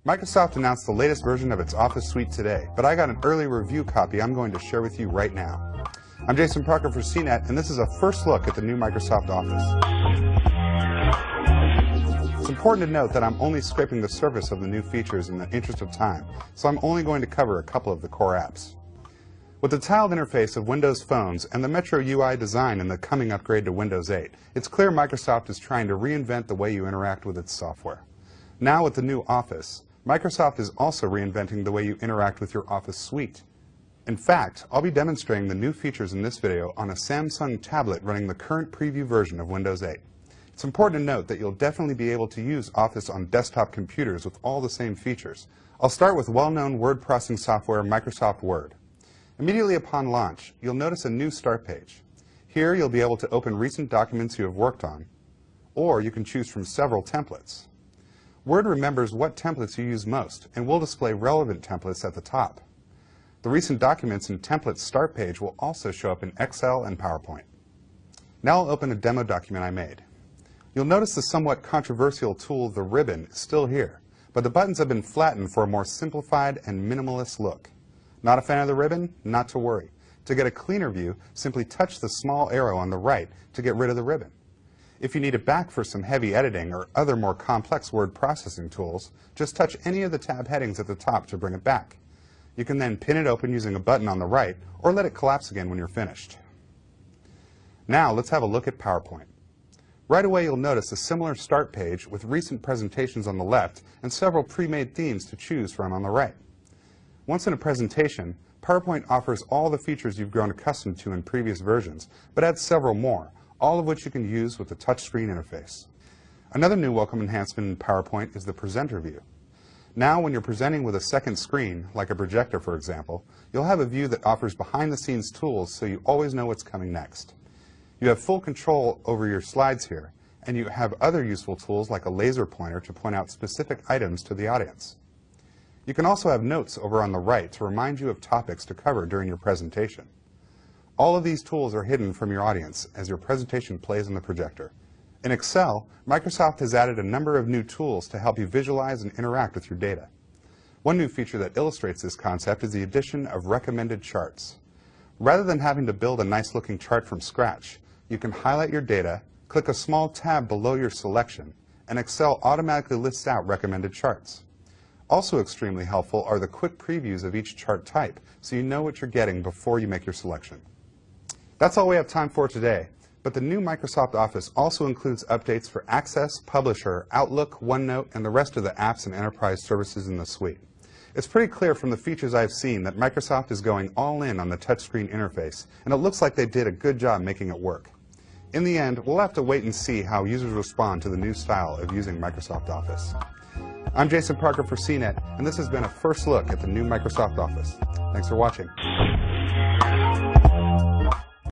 Microsoft announced the latest version of its Office suite today, but I got an early review copy I'm going to share with you right now. I'm Jason Parker for CNET, and this is a first look at the new Microsoft Office. It's important to note that I'm only scraping the surface of the new features in the interest of time, so I'm only going to cover a couple of the core apps. With the tiled interface of Windows phones and the Metro UI design in the coming upgrade to Windows 8, it's clear Microsoft is trying to reinvent the way you interact with its software. Now with the new Office, Microsoft is also reinventing the way you interact with your Office suite. In fact, I'll be demonstrating the new features in this video on a Samsung tablet running the current preview version of Windows 8. It's important to note that you'll definitely be able to use Office on desktop computers with all the same features. I'll start with well-known word processing software Microsoft Word. Immediately upon launch, you'll notice a new start page. Here you'll be able to open recent documents you have worked on, or you can choose from several templates. Word remembers what templates you use most and will display relevant templates at the top. The recent documents and templates start page will also show up in Excel and PowerPoint. Now I'll open a demo document I made. You'll notice the somewhat controversial tool, the ribbon, is still here, but the buttons have been flattened for a more simplified and minimalist look. Not a fan of the ribbon? Not to worry. To get a cleaner view, simply touch the small arrow on the right to get rid of the ribbon. If you need it back for some heavy editing or other more complex word processing tools, just touch any of the tab headings at the top to bring it back. You can then pin it open using a button on the right, or let it collapse again when you're finished. Now let's have a look at PowerPoint. Right away you'll notice a similar start page with recent presentations on the left and several pre-made themes to choose from on the right. Once in a presentation, PowerPoint offers all the features you've grown accustomed to in previous versions, but adds several more, all of which you can use with the touchscreen interface. Another new welcome enhancement in PowerPoint is the presenter view. Now when you're presenting with a second screen, like a projector for example, you'll have a view that offers behind-the-scenes tools so you always know what's coming next. You have full control over your slides here, and you have other useful tools like a laser pointer to point out specific items to the audience. You can also have notes over on the right to remind you of topics to cover during your presentation. All of these tools are hidden from your audience as your presentation plays on the projector. In Excel, Microsoft has added a number of new tools to help you visualize and interact with your data. One new feature that illustrates this concept is the addition of recommended charts. Rather than having to build a nice-looking chart from scratch, you can highlight your data, click a small tab below your selection, and Excel automatically lists out recommended charts. Also extremely helpful are the quick previews of each chart type, so you know what you're getting before you make your selection. That's all we have time for today, but the new Microsoft Office also includes updates for Access, Publisher, Outlook, OneNote, and the rest of the apps and enterprise services in the suite. It's pretty clear from the features I've seen that Microsoft is going all in on the touchscreen interface, and it looks like they did a good job making it work. In the end, we'll have to wait and see how users respond to the new style of using Microsoft Office. I'm Jason Parker for CNET, and this has been a first look at the new Microsoft Office. Thanks for watching.